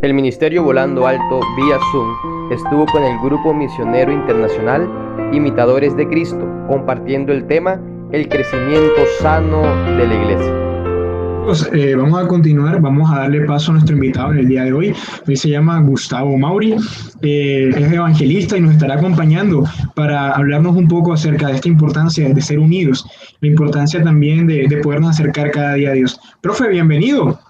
El Ministerio Volando Alto vía Zoom estuvo con el Grupo Misionero Internacional Imitadores de Cristo, compartiendo el tema El crecimiento sano de la iglesia. Vamos a continuar, vamos a darle paso a nuestro invitado en el día de hoy. Hoy se llama Gustavo Mauri, es evangelista y nos estará acompañando para hablarnos un poco acerca de esta importancia de ser unidos, la importancia también de podernos acercar cada día a Dios. Profe, bienvenido.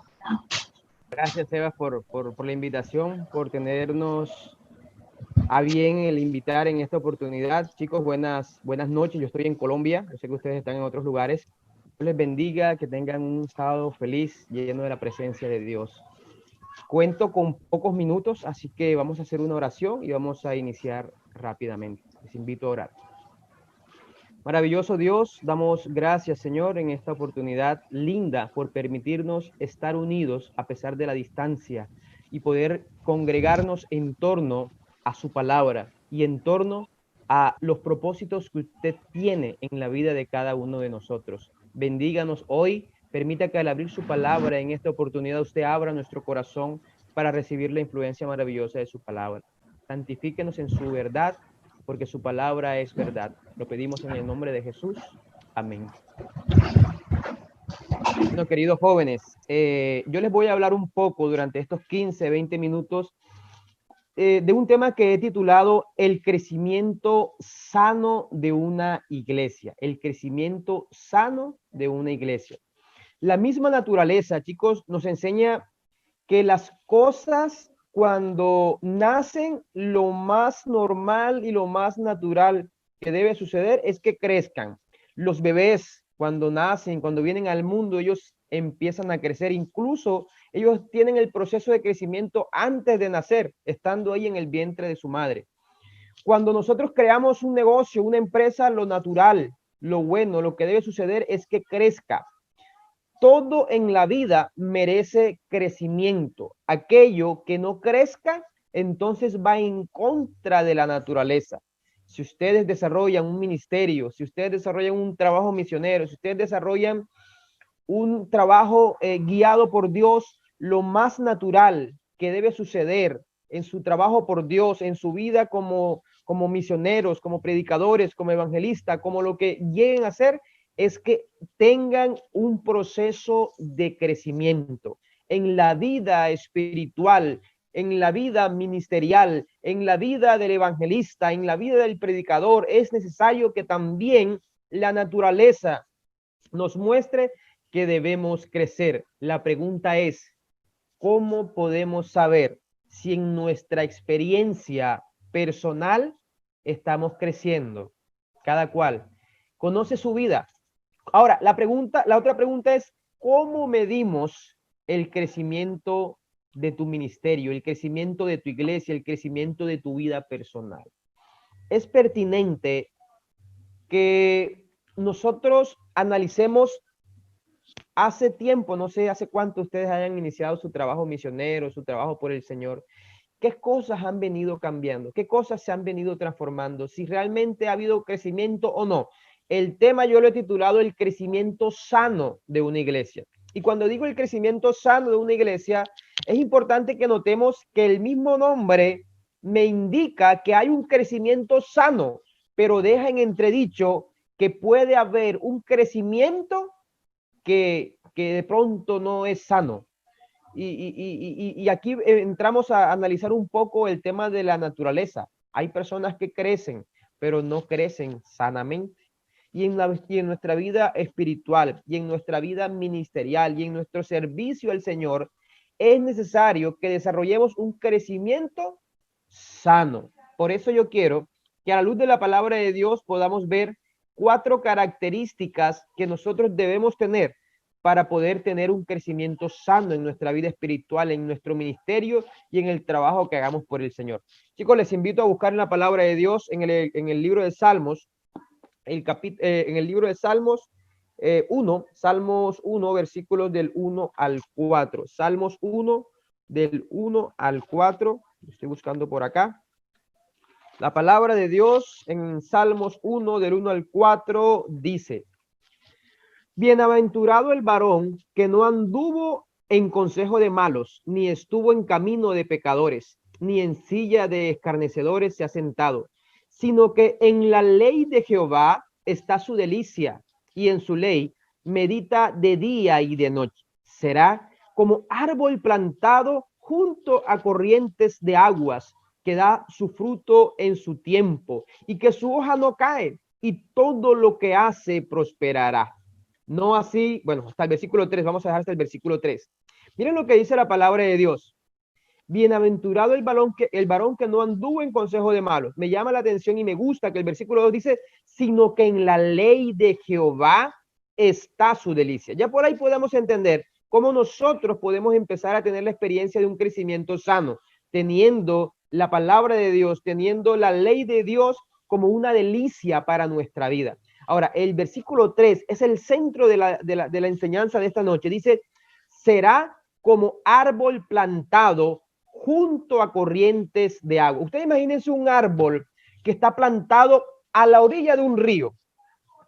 Gracias, Sebas, por la invitación, por tenernos a bien el invitar en esta oportunidad. Chicos, buenas noches. Yo estoy en Colombia, yo sé que ustedes están en otros lugares. Dios les bendiga, que tengan un sábado feliz, lleno de la presencia de Dios. Cuento con pocos minutos, así que vamos a hacer una oración y vamos a iniciar rápidamente. Les invito a orar. Maravilloso Dios, damos gracias, Señor, en esta oportunidad linda por permitirnos estar unidos a pesar de la distancia y poder congregarnos en torno a su palabra y en torno a los propósitos que usted tiene en la vida de cada uno de nosotros. Bendíganos hoy, permita que al abrir su palabra en esta oportunidad usted abra nuestro corazón para recibir la influencia maravillosa de su palabra. Santifíquenos en su verdad, porque su palabra es verdad. Lo pedimos en el nombre de Jesús. Amén. Bueno, queridos jóvenes, yo les voy a hablar un poco durante estos 15, 20 minutos de un tema que he titulado El crecimiento sano de una iglesia. El crecimiento sano de una iglesia. La misma naturaleza, chicos, nos enseña que las cosas cuando nacen, lo más normal y lo más natural que debe suceder es que crezcan. Los bebés cuando nacen, cuando vienen al mundo, ellos empiezan a crecer, incluso ellos tienen el proceso de crecimiento antes de nacer, estando ahí en el vientre de su madre. Cuando nosotros creamos un negocio, una empresa, lo natural, lo bueno, lo que debe suceder es que crezca. Todo en la vida merece crecimiento. Aquello que no crezca, entonces va en contra de la naturaleza. Si ustedes desarrollan un ministerio, si ustedes desarrollan un trabajo misionero, si ustedes desarrollan un trabajo guiado por Dios, lo más natural que debe suceder en su trabajo por Dios, en su vida como misioneros, como predicadores, como evangelistas, como lo que lleguen a ser, es que tengan un proceso de crecimiento en la vida espiritual, en la vida ministerial, en la vida del evangelista, en la vida del predicador. Es necesario que también la naturaleza nos muestre que debemos crecer. La pregunta es, ¿cómo podemos saber si en nuestra experiencia personal estamos creciendo? Cada cual conoce su vida. Ahora, la otra pregunta es, ¿cómo medimos el crecimiento de tu ministerio, el crecimiento de tu iglesia, el crecimiento de tu vida personal? Es pertinente que nosotros analicemos hace tiempo, no sé hace cuánto ustedes hayan iniciado su trabajo misionero, su trabajo por el Señor. ¿Qué cosas han venido cambiando? ¿Qué cosas se han venido transformando? Si realmente ha habido crecimiento o no. El tema yo lo he titulado el crecimiento sano de una iglesia. Y cuando digo el crecimiento sano de una iglesia, es importante que notemos que el mismo nombre me indica que hay un crecimiento sano, pero deja en entredicho que puede haber un crecimiento que de pronto no es sano. Y aquí entramos a analizar un poco el tema de la naturaleza. Hay personas que crecen, pero no crecen sanamente. Y en nuestra vida espiritual, y en nuestra vida ministerial, y en nuestro servicio al Señor, es necesario que desarrollemos un crecimiento sano. Por eso yo quiero que a la luz de la palabra de Dios podamos ver 4 características que nosotros debemos tener para poder tener un crecimiento sano en nuestra vida espiritual, en nuestro ministerio y en el trabajo que hagamos por el Señor. Chicos, les invito a buscar en la palabra de Dios en el libro de Salmos, en el libro de Salmos 1, Salmos 1, versículos del 1 al 4. Salmos 1, del 1 al 4. Estoy buscando por acá. La palabra de Dios en Salmos 1, del 1 al 4, dice: Bienaventurado el varón que no anduvo en consejo de malos, ni estuvo en camino de pecadores, ni en silla de escarnecedores se ha sentado, sino que en la ley de Jehová está su delicia, y en su ley medita de día y de noche. Será como árbol plantado junto a corrientes de aguas, que da su fruto en su tiempo, y que su hoja no cae, y todo lo que hace prosperará. No así, bueno, hasta el versículo 3, vamos a dejar hasta el versículo 3. Miren lo que dice la palabra de Dios. Bienaventurado el varón que no anduvo en consejo de malos. Me llama la atención y me gusta que el versículo 2 dice, sino que en la ley de Jehová está su delicia. Ya por ahí podemos entender cómo nosotros podemos empezar a tener la experiencia de un crecimiento sano, teniendo la palabra de Dios, teniendo la ley de Dios como una delicia para nuestra vida. Ahora, el versículo 3 es el centro de la enseñanza de esta noche. Dice, será como árbol plantado junto a corrientes de agua. Ustedes imagínense un árbol que está plantado a la orilla de un río,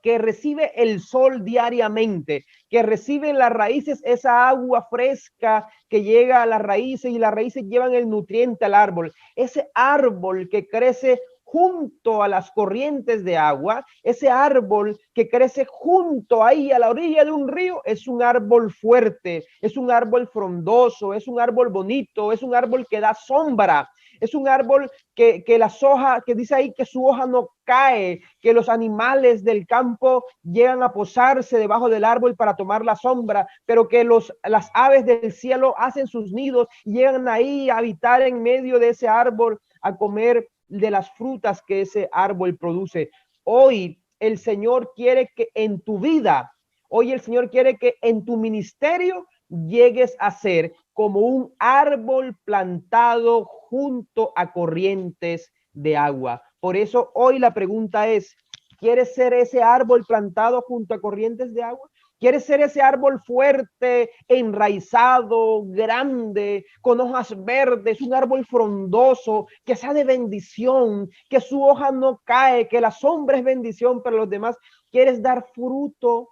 que recibe el sol diariamente, que recibe en las raíces esa agua fresca que llega a las raíces y las raíces llevan el nutriente al árbol. Ese árbol que crece junto a las corrientes de agua, ese árbol que crece junto ahí a la orilla de un río, es un árbol fuerte, es un árbol frondoso, es un árbol bonito, es un árbol que da sombra, es un árbol que las hojas, que dice ahí que su hoja no cae, que los animales del campo llegan a posarse debajo del árbol para tomar la sombra, pero que las aves del cielo hacen sus nidos y llegan ahí a habitar en medio de ese árbol, a comer de las frutas que ese árbol produce. Hoy el Señor quiere que en tu vida, hoy el Señor quiere que en tu ministerio llegues a ser como un árbol plantado junto a corrientes de agua. Por eso hoy la pregunta es, ¿quieres ser ese árbol plantado junto a corrientes de agua? ¿Quieres ser ese árbol fuerte, enraizado, grande, con hojas verdes, un árbol frondoso, que sea de bendición, que su hoja no cae, que la sombra es bendición para los demás? ¿Quieres dar fruto?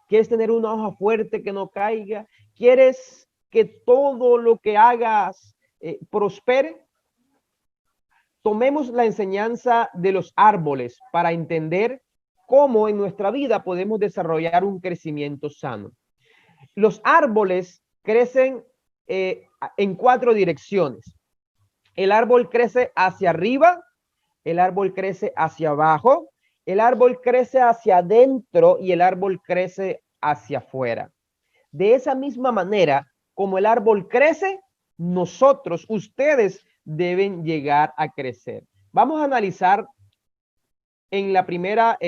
¿Quieres tener una hoja fuerte que no caiga? ¿Quieres que todo lo que hagas prospere? Tomemos la enseñanza de los árboles para entender cómo en nuestra vida podemos desarrollar un crecimiento sano. Los árboles crecen en 4 direcciones. El árbol crece hacia arriba, el árbol crece hacia abajo, el árbol crece hacia adentro y el árbol crece hacia afuera. De esa misma manera, como el árbol crece, nosotros, ustedes, deben llegar a crecer. Vamos a analizar en la primera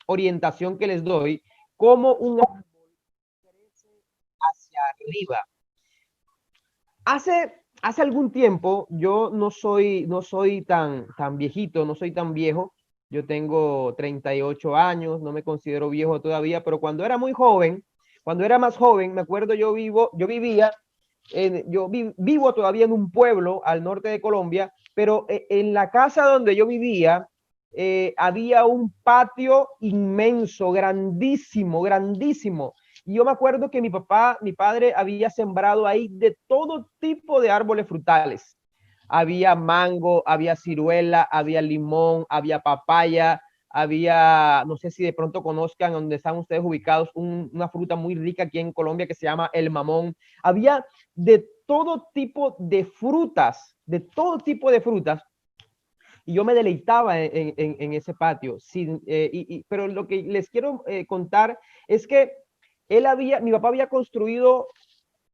orientación que les doy cómo un árbol crece hacia arriba. Hace algún tiempo, yo no soy tan viejito, no soy tan viejo. Yo tengo 38 años, no me considero viejo todavía, pero cuando era muy joven, cuando era más joven, me acuerdo yo vivía, vivo todavía en un pueblo al norte de Colombia, pero en la casa donde yo vivía había un patio inmenso, grandísimo, grandísimo. Y yo me acuerdo que mi padre había sembrado ahí de todo tipo de árboles frutales. Había mango, había ciruela, había limón, había papaya, había, no sé si de pronto conozcan donde están ustedes ubicados, una fruta muy rica aquí en Colombia que se llama el mamón. Había de todo tipo de frutas, de todo tipo de frutas. Y yo me deleitaba en ese patio. Pero lo que les quiero contar es que mi papá había construido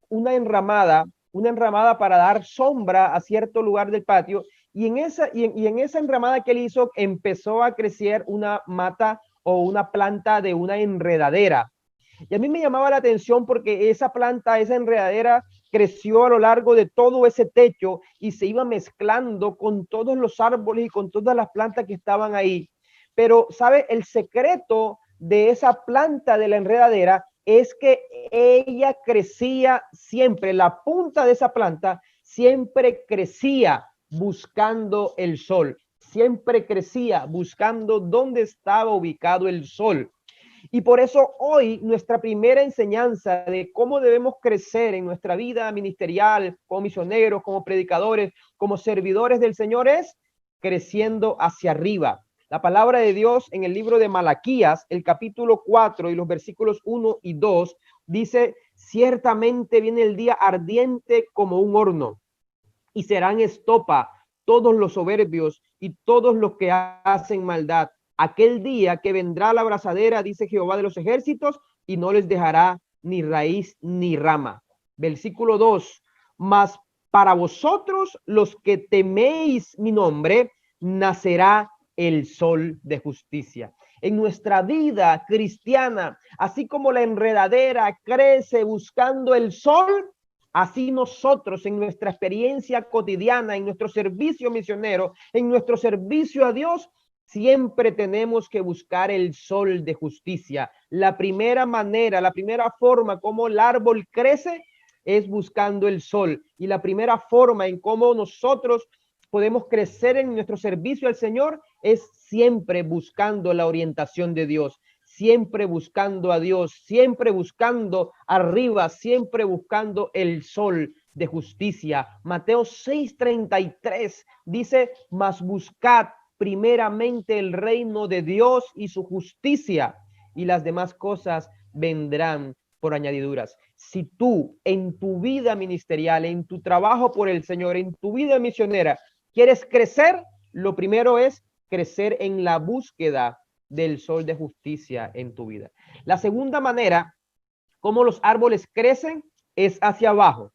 una enramada para dar sombra a cierto lugar del patio, y en esa enramada que él hizo empezó a crecer una mata o una planta de una enredadera. Y a mí me llamaba la atención porque esa planta, esa enredadera, creció a lo largo de todo ese techo y se iba mezclando con todos los árboles y con todas las plantas que estaban ahí. Pero, ¿sabe? El secreto de esa planta de la enredadera es que ella crecía siempre, la punta de esa planta siempre crecía buscando el sol, siempre crecía buscando dónde estaba ubicado el sol. Y por eso hoy nuestra primera enseñanza de cómo debemos crecer en nuestra vida ministerial, como misioneros, como predicadores, como servidores del Señor es creciendo hacia arriba. La palabra de Dios en el libro de Malaquías, el capítulo 4 y los versículos 1 y 2, dice, ciertamente viene el día ardiente como un horno y serán estopa todos los soberbios y todos los que hacen maldad. Aquel día que vendrá la abrazadera, dice Jehová de los ejércitos, y no les dejará ni raíz ni rama. Versículo 2, mas para vosotros los que teméis mi nombre, nacerá el sol de justicia. En nuestra vida cristiana, así como la enredadera crece buscando el sol, así nosotros en nuestra experiencia cotidiana, en nuestro servicio misionero, en nuestro servicio a Dios, siempre tenemos que buscar el sol de justicia. La primera manera, la primera forma como el árbol crece es buscando el sol. Y la primera forma en cómo nosotros podemos crecer en nuestro servicio al Señor es siempre buscando la orientación de Dios, siempre buscando a Dios, siempre buscando arriba, siempre buscando el sol de justicia. Mateo 6:33 dice, mas buscad primeramente el reino de Dios y su justicia, y las demás cosas vendrán por añadiduras. Si tú en tu vida ministerial, en tu trabajo por el Señor, en tu vida misionera, quieres crecer, lo primero es crecer en la búsqueda del sol de justicia en tu vida. La segunda manera, como los árboles crecen, es hacia abajo.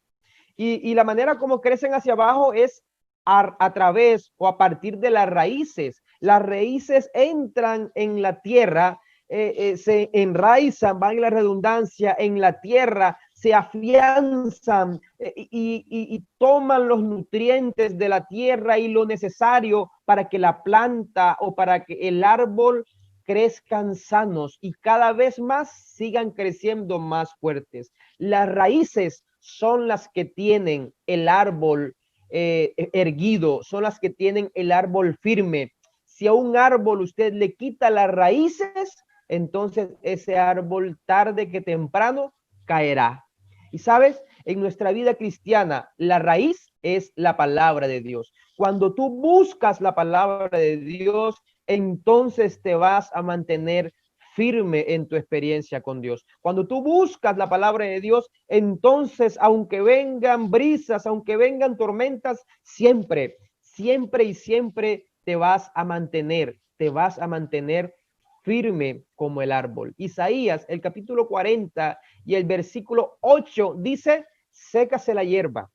Y la manera como crecen hacia abajo es a través o a partir de las raíces. Las raíces entran en la tierra, se enraizan, van en la redundancia, en la tierra, se afianzan y toman los nutrientes de la tierra y lo necesario para que la planta o para que el árbol crezcan sanos y cada vez más sigan creciendo más fuertes. Las raíces son las que tienen el árbol erguido, son las que tienen el árbol firme. Si a un árbol usted le quita las raíces, entonces ese árbol tarde que temprano caerá. Y sabes, en nuestra vida cristiana, la raíz es la palabra de Dios. Cuando tú buscas la palabra de Dios, entonces te vas a mantener firme en tu experiencia con Dios. Cuando tú buscas la palabra de Dios, entonces, aunque vengan brisas, aunque vengan tormentas, siempre, siempre y siempre te vas a mantener firme como el árbol. Isaías, el capítulo 40 y el versículo 8 dice, sécase la hierba,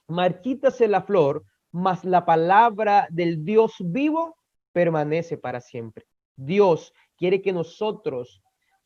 marchítase la flor, mas la palabra del Dios vivo permanece para siempre. Dios quiere que nosotros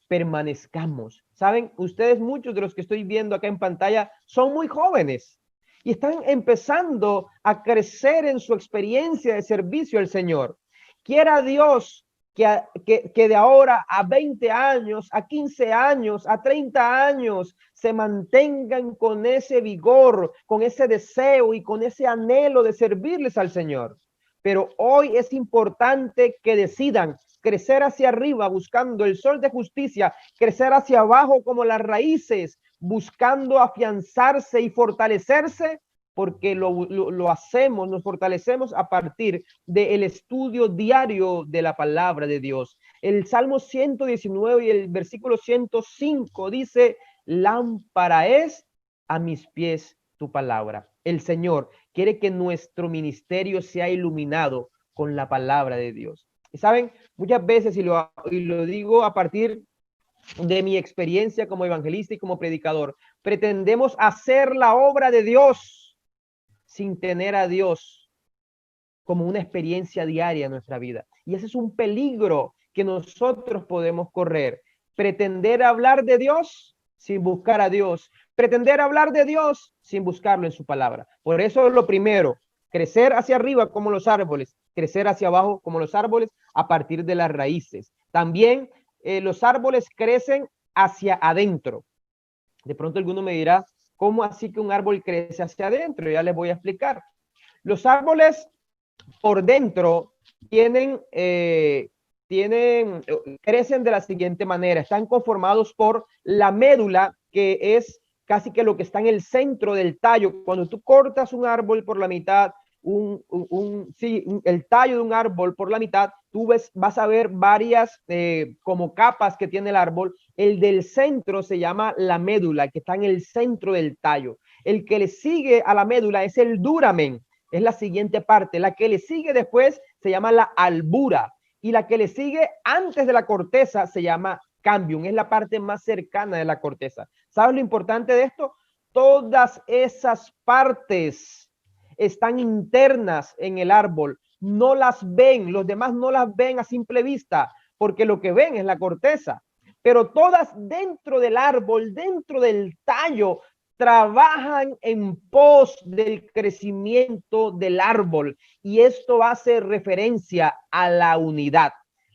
permanezcamos. Saben, ustedes, muchos de los que estoy viendo acá en pantalla, son muy jóvenes y están empezando a crecer en su experiencia de servicio al Señor. Quiera Dios que de ahora a 20 años, a 15 años, a 30 años, se mantengan con ese vigor, con ese deseo y con ese anhelo de servirles al Señor. Pero hoy es importante que decidan crecer hacia arriba buscando el sol de justicia, crecer hacia abajo como las raíces, buscando afianzarse y fortalecerse, porque lo hacemos, nos fortalecemos a partir del estudio diario de la palabra de Dios. El Salmo 119 y el versículo 105 dice, lámpara es a mis pies tu palabra. El Señor quiere que nuestro ministerio sea iluminado con la palabra de Dios. Y saben, muchas veces, y lo digo a partir de mi experiencia como evangelista y como predicador, pretendemos hacer la obra de Dios sin tener a Dios como una experiencia diaria en nuestra vida. Y ese es un peligro que nosotros podemos correr. Pretender hablar de Dios sin buscar a Dios. Pretender hablar de Dios sin buscarlo en su palabra. Por eso es lo primero, crecer hacia arriba como los árboles, crecer hacia abajo como los árboles a partir de las raíces. También los árboles crecen hacia adentro. De pronto alguno me dirá, ¿cómo así que un árbol crece hacia adentro? Ya les voy a explicar. Los árboles por dentro tienen crecen de la siguiente manera. Están conformados por la médula, que es casi que lo que está en el centro del tallo. Cuando tú cortas un árbol por la mitad, el tallo de un árbol por la mitad, vas a ver varias como capas que tiene el árbol. El del centro se llama la médula, que está en el centro del tallo. El que le sigue a la médula es el duramen, es la siguiente parte. La que le sigue después se llama la albura, y la que le sigue antes de la corteza se llama cambium, es la parte más cercana de la corteza. ¿Sabes lo importante de esto? Todas esas partes están internas en el árbol, no las ven, los demás no las ven a simple vista, porque lo que ven es la corteza, pero todas dentro del árbol, dentro del tallo, trabajan en pos del crecimiento del árbol, y esto hace referencia a la unidad.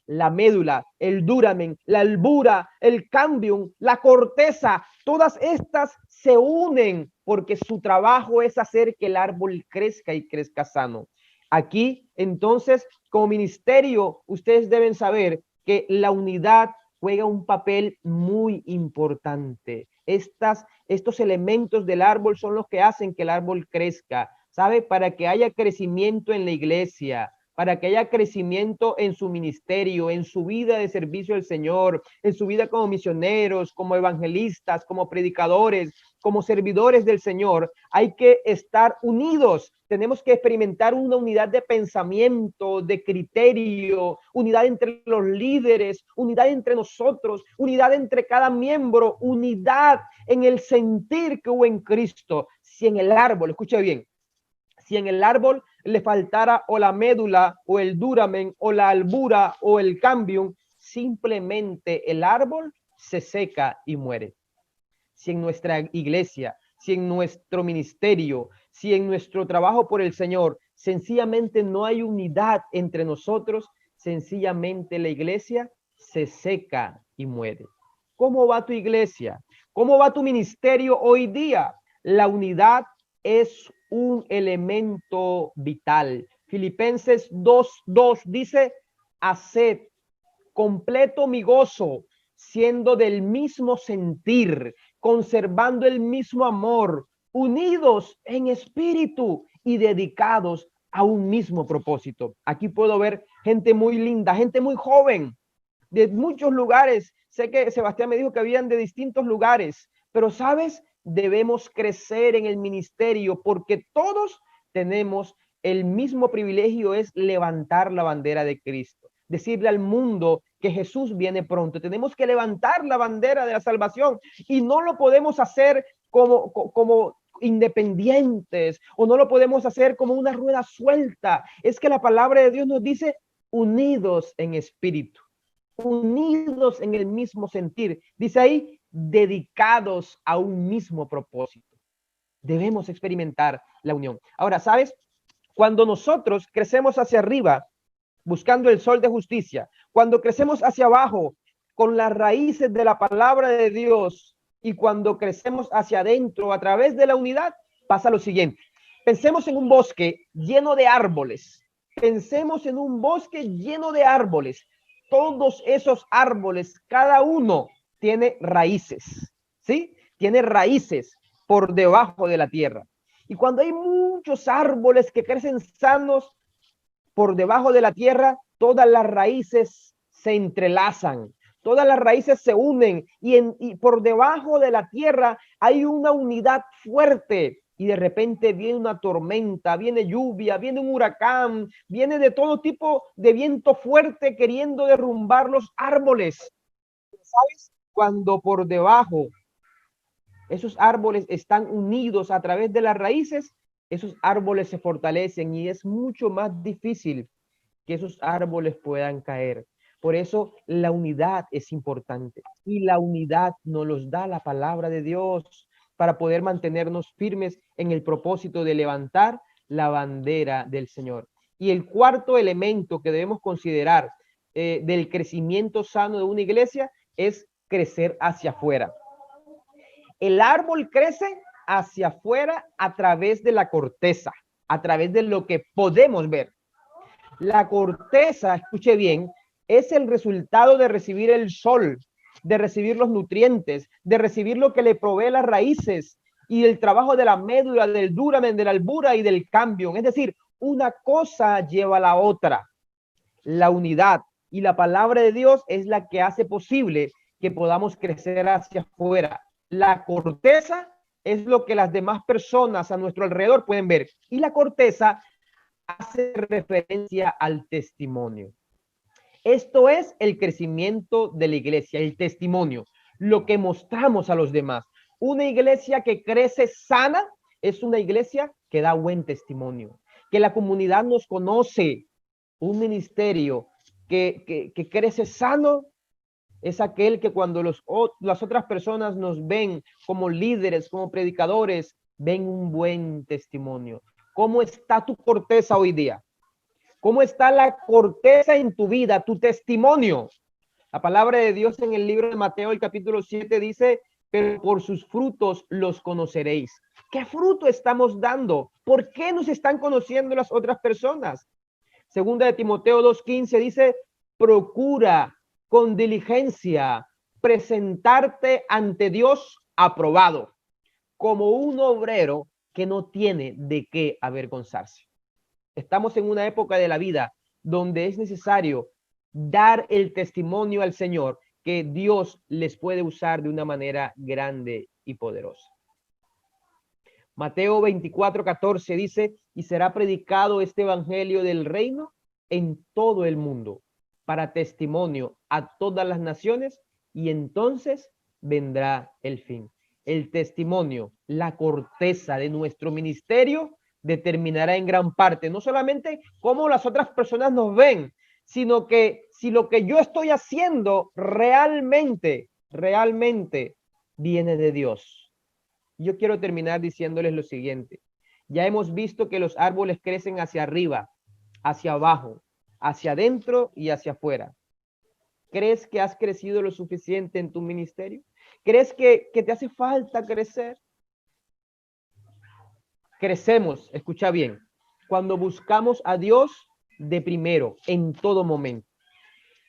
La médula, el duramen, la albura, el cambium, la corteza, todas estas se unen porque su trabajo es hacer que el árbol crezca y crezca sano. Aquí, entonces, como ministerio, ustedes deben saber que la unidad juega un papel muy importante. Estos elementos del árbol son los que hacen que el árbol crezca, ¿sabe? Para que haya crecimiento en la iglesia, para que haya crecimiento en su ministerio, en su vida de servicio al Señor, en su vida como misioneros, como evangelistas, como predicadores, como servidores del Señor. Hay que estar unidos. Tenemos que experimentar una unidad de pensamiento, de criterio, unidad entre los líderes, unidad entre nosotros, unidad entre cada miembro, unidad en el sentir que hubo en Cristo. Si en el árbol, escuche bien, si en el árbol le faltara o la médula o el duramen o la albura o el cambium, simplemente el árbol se seca y muere. Si en nuestra iglesia, si en nuestro ministerio, si en nuestro trabajo por el Señor, sencillamente no hay unidad entre nosotros, sencillamente la iglesia se seca y muere. ¿Cómo va tu iglesia? ¿Cómo va tu ministerio hoy día? La unidad es un elemento vital. Filipenses 2:2 dice: haced completo mi gozo, siendo del mismo sentir, conservando el mismo amor, unidos en espíritu y dedicados a un mismo propósito. Aquí puedo ver gente muy linda, gente muy joven, de muchos lugares. Sé que Sebastián me dijo que habían de distintos lugares, pero sabes, debemos crecer en el ministerio porque todos tenemos el mismo privilegio, es levantar la bandera de Cristo, decirle al mundo que Jesús viene pronto. Tenemos que levantar la bandera de la salvación y no lo podemos hacer como independientes, o no lo podemos hacer como una rueda suelta. Es que la palabra de Dios nos dice unidos en espíritu, unidos en el mismo sentir. Dice ahí, dedicados a un mismo propósito. Debemos experimentar la unión. Ahora, ¿sabes? Cuando nosotros crecemos hacia arriba, buscando el sol de justicia, cuando crecemos hacia abajo, con las raíces de la palabra de Dios, y cuando crecemos hacia adentro a través de la unidad, pasa lo siguiente. Pensemos en un bosque lleno de árboles. Pensemos en un bosque lleno de árboles. Todos esos árboles, cada uno tiene raíces, ¿sí? Tiene raíces por debajo de la tierra. Y cuando hay muchos árboles que crecen sanos por debajo de la tierra, todas las raíces se entrelazan, todas las raíces se unen, y por debajo de la tierra hay una unidad fuerte. Y de repente viene una tormenta, viene lluvia, viene un huracán, viene de todo tipo de viento fuerte queriendo derrumbar los árboles. ¿Sabes? Cuando por debajo esos árboles están unidos a través de las raíces, esos árboles se fortalecen y es mucho más difícil que esos árboles puedan caer. Por eso la unidad es importante, y la unidad nos los da la palabra de Dios para poder mantenernos firmes en el propósito de levantar la bandera del Señor. Y el cuarto elemento que debemos considerar del crecimiento sano de una iglesia es crecer hacia afuera. El árbol crece hacia afuera a través de la corteza, a través de lo que podemos ver. La corteza, escuche bien, es el resultado de recibir el sol, de recibir los nutrientes, de recibir lo que le provee las raíces y el trabajo de la médula, del duramen, de la albura y del cambio. Es decir, una cosa lleva a la otra. La unidad y la palabra de Dios es la que hace posible que podamos crecer hacia afuera. La corteza es lo que las demás personas a nuestro alrededor pueden ver, y la corteza hace referencia al testimonio. Esto es el crecimiento de la iglesia, el testimonio, lo que mostramos a los demás. Una iglesia que crece sana es una iglesia que da buen testimonio, que la comunidad nos conoce. Un ministerio que crece sano es aquel que cuando las otras personas nos ven como líderes, como predicadores, ven un buen testimonio. ¿Cómo está tu corteza hoy día? ¿Cómo está la corteza en tu vida, tu testimonio? La palabra de Dios en el libro de Mateo, el capítulo 7, dice, pero por sus frutos los conoceréis. ¿Qué fruto estamos dando? ¿Por qué nos están conociendo las otras personas? Segunda de Timoteo 2:15 dice, procura con diligencia presentarte ante Dios aprobado, como un obrero que no tiene de qué avergonzarse. Estamos en una época de la vida donde es necesario dar el testimonio al Señor que Dios les puede usar de una manera grande y poderosa. Mateo 24:14 dice, y será predicado este evangelio del reino en todo el mundo para testimonio a todas las naciones, y entonces vendrá el fin. El testimonio, la corteza de nuestro ministerio determinará en gran parte no solamente cómo las otras personas nos ven, sino que si lo que yo estoy haciendo realmente viene de Dios. Yo quiero terminar diciéndoles lo siguiente. Ya hemos visto que los árboles crecen hacia arriba, hacia abajo, hacia adentro y hacia afuera. ¿Crees que has crecido lo suficiente en tu ministerio? ¿Crees que te hace falta crecer? Crecemos, escucha bien, cuando buscamos a Dios de primero, en todo momento.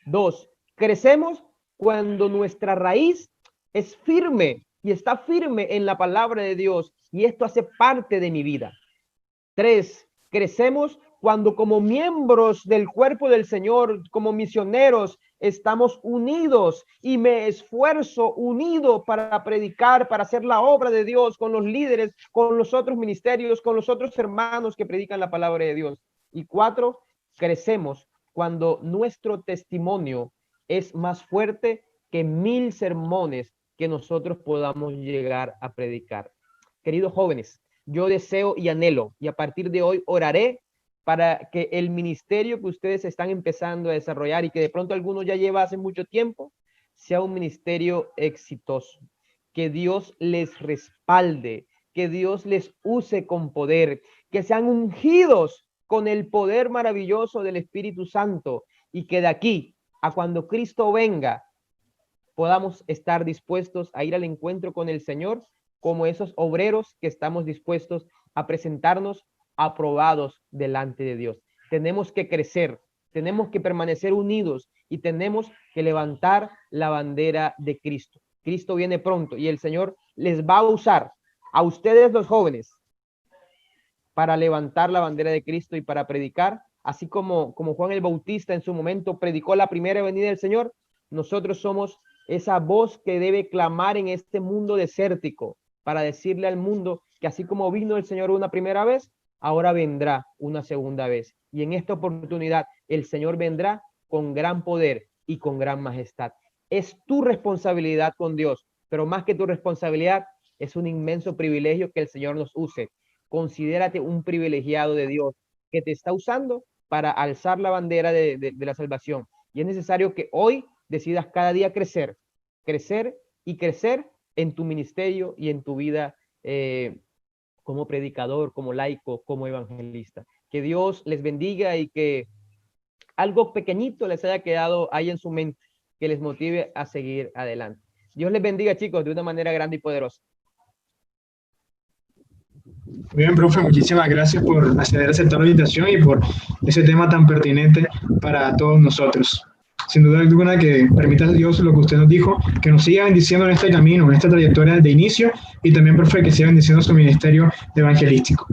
2, crecemos cuando nuestra raíz es firme y está firme en la palabra de Dios, y esto hace parte de mi vida. 3, crecemos cuando como miembros del cuerpo del Señor, como misioneros, estamos unidos y me esfuerzo unido para predicar, para hacer la obra de Dios con los líderes, con los otros ministerios, con los otros hermanos que predican la palabra de Dios. Y 4, crecemos cuando nuestro testimonio es más fuerte que 1000 sermones que nosotros podamos llegar a predicar. Queridos jóvenes, yo deseo y anhelo, y a partir de hoy oraré para que el ministerio que ustedes están empezando a desarrollar y que de pronto algunos ya lleva hace mucho tiempo, sea un ministerio exitoso. Que Dios les respalde, que Dios les use con poder, que sean ungidos con el poder maravilloso del Espíritu Santo, y que de aquí a cuando Cristo venga podamos estar dispuestos a ir al encuentro con el Señor como esos obreros que estamos dispuestos a presentarnos aprobados delante de Dios. Tenemos que crecer, tenemos que permanecer unidos y tenemos que levantar la bandera de Cristo. Cristo viene pronto y el Señor les va a usar a ustedes los jóvenes para levantar la bandera de Cristo y para predicar, así como Juan el Bautista en su momento predicó la primera venida del Señor. Nosotros somos esa voz que debe clamar en este mundo desértico para decirle al mundo que así como vino el Señor una primera vez, ahora vendrá una segunda vez. Y en esta oportunidad el Señor vendrá con gran poder y con gran majestad. Es tu responsabilidad con Dios, pero más que tu responsabilidad, es un inmenso privilegio que el Señor nos use. Considérate un privilegiado de Dios que te está usando para alzar la bandera de la salvación. Y es necesario que hoy decidas cada día crecer, crecer y crecer en tu ministerio y en tu vida como predicador, como laico, como evangelista. Que Dios les bendiga y que algo pequeñito les haya quedado ahí en su mente que les motive a seguir adelante. Dios les bendiga, chicos, de una manera grande y poderosa. Muy bien, profe, muchísimas gracias por aceptar la invitación y por ese tema tan pertinente para todos nosotros. sin duda alguna que permita a Dios lo que usted nos dijo, que nos siga bendiciendo en este camino, en esta trayectoria de inicio, y también, profe, que siga bendiciendo su ministerio evangelístico.